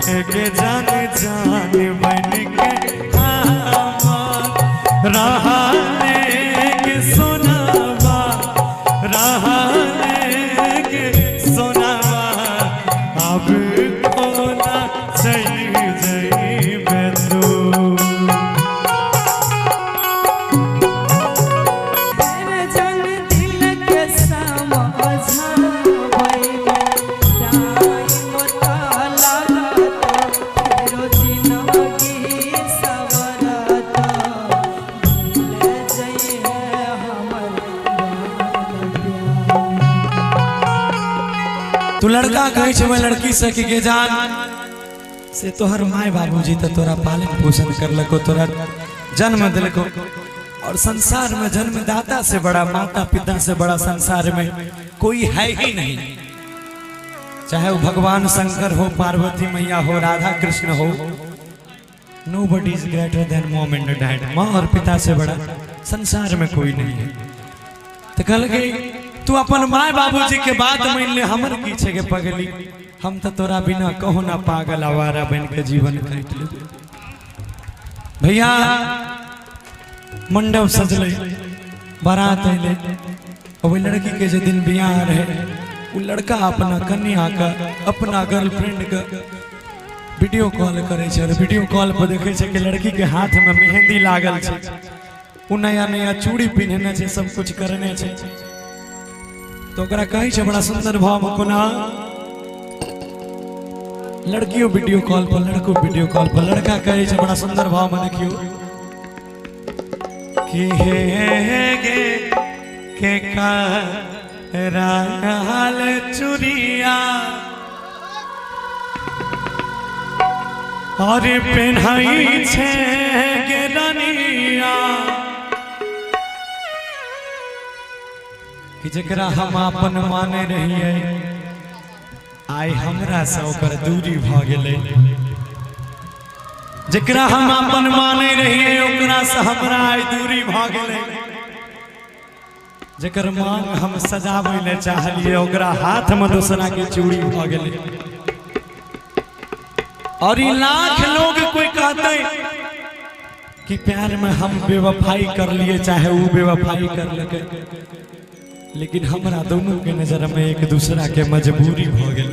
एक जान जान बन के रहने के सोनावा रहने के सोनावा अब खोना चली जाइबे तू तू लड़का कहे छे लड़की से कि जान से तोहर माय बाबूजी तो तोरा पालन पोषण करलको तोरा जन्म दिलको और संसार में जन्मदाता से बड़ा माता पिता से बड़ा संसार में कोई है ही नहीं। चाहे वो भगवान शंकर हो पार्वती मैया हो राधा कृष्ण हो nobody is greater than mom and dad. माँ और पिता से बड़ा संसार में कोई नहीं है। तो कल गई तू अपन माय बाबूजी के बात मान ले हमर पीछे के पगली हम तो तोरा बिना कहो ना पागल आवारा बन के जीवन काट ले। भैया मंडप सजले बारात अले और लड़की के जो दिन बियाह रहे वो लड़का अपना कन्या का अपना गर्लफ्रेंड का वीडियो कॉल करे छे और वीडियो कॉल पर देखे छे कि लड़की के हाथ में मेहंदी लागल छे वो नया नया चूड़ी पहनने छे सब कुछ करने छे। तो ओकरा कहे छे बड़ा सुंदर भाव में कोना लड़कियों वीडियो कॉल पर लड़को वीडियो कॉल पर लड़का कहे छे बड़ा सुंदर भाव में देखियो कि हे गे के कराल चुरिया और पहनाई छे गे रानिया कि जकरा हम अपन माने रहिए आई हमरा से ओकर दूरी भ गेलै। जकरा हम अपन माने रहिए ओकरा से हमरा आई दूरी भ गेलै। जकर मांग हम सजाबै ले चाहलिए ओकरा हाथ में दूसरा के चूड़ी भ गेलै। और ये लाख लोग कोई कहते कि प्यार में हम बेवफाई कर लिए चाहे वो बेवफाई कर लगे लेकिन हमरा दोनों के नजर में एक दूसरा के मजबूरी भ गेल।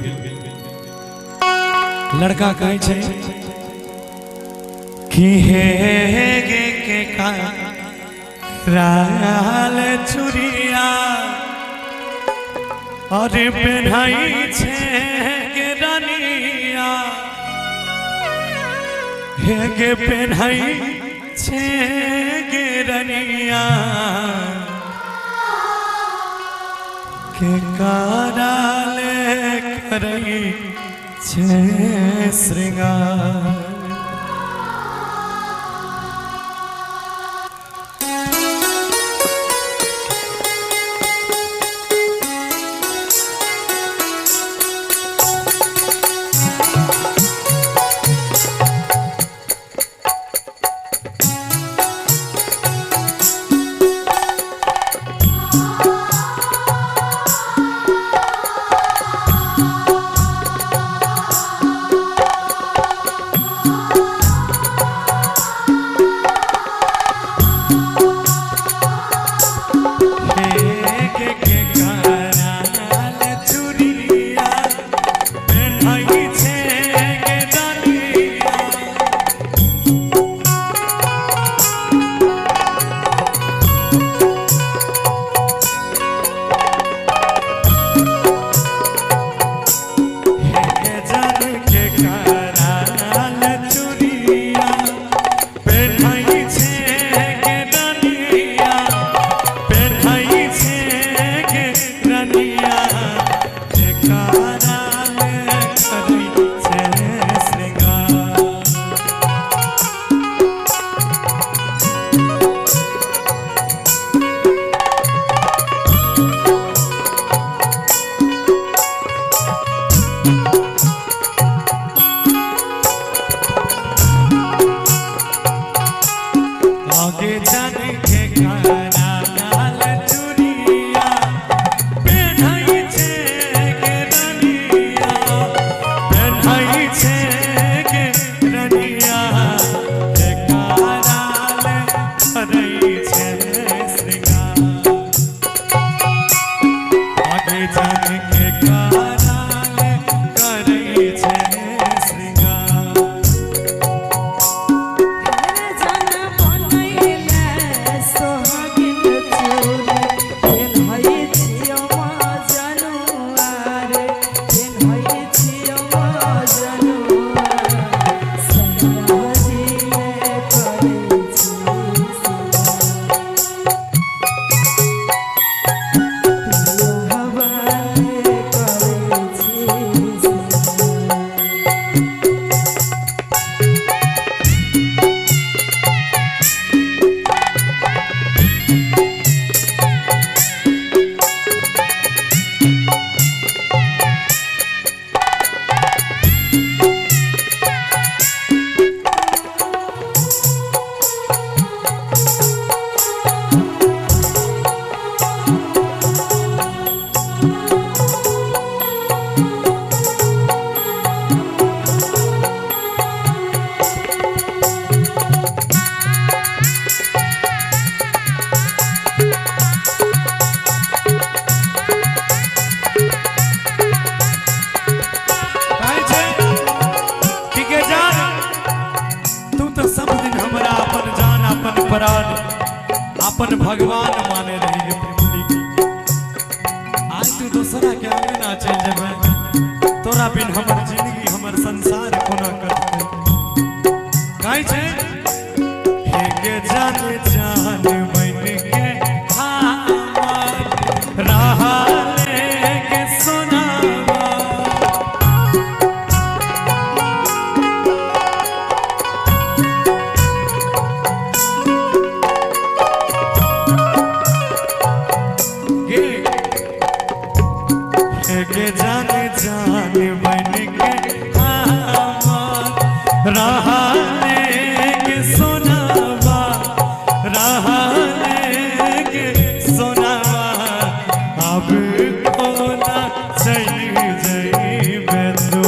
लड़का कहे छे कि हे गे के कराल चुरिया और पहनाई छे गे रानिया हे गे पहनाई छे गे रानिया के कराले करई छे श्रृंगार। कोना करते गाय छे हे के जान जान बन के हमर रहा लेके सोनावा के जान जान बन के हमर रहा लेके सोनावा रहा लेके सोनावा अब कोना चली जाइबे तू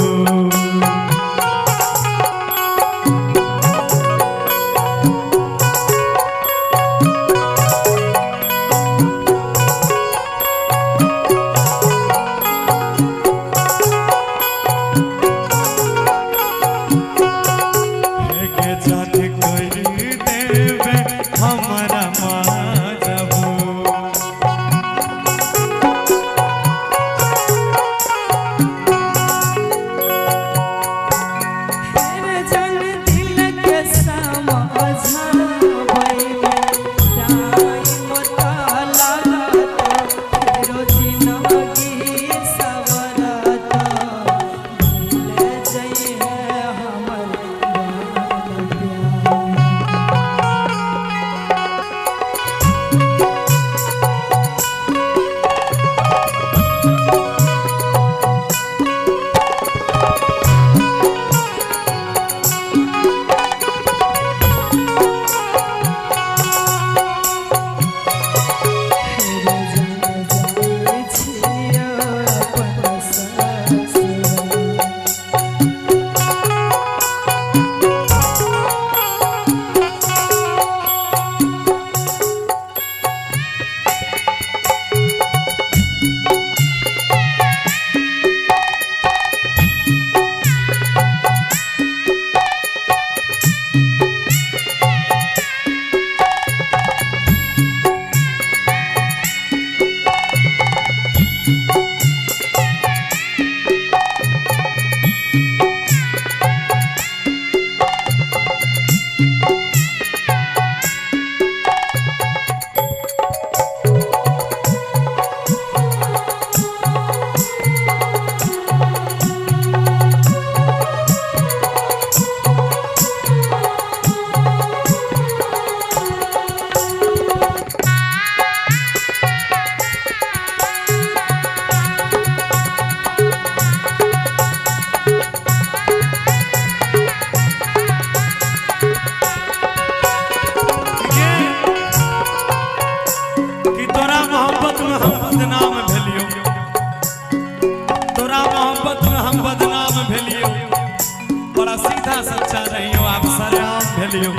सीधा सच्चा रहियो आप सलाम भेलियो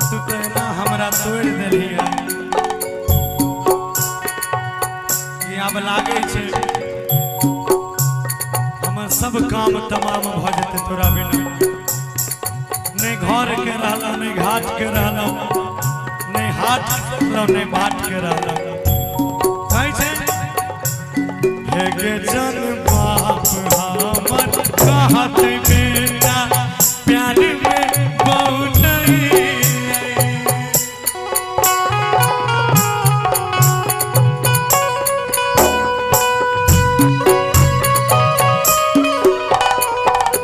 तू कहना हमरा तोड़ देलिया कि अब लागे छे हमर सब काम तमाम भ जेते तोरा बिना नहीं घर के रहला नहीं घाट के रहला नहीं हाथ नहीं बाट के रहला कहि छे हे के जन बाप हमर कहत बेटा प्यार में बहु नहीं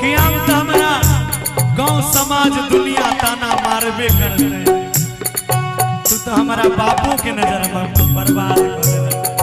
कि हम तो हमरा गांव समाज दुनिया ताना मारबे करते तू तो हमारा बापू के नजर में बर्बाद कर देला।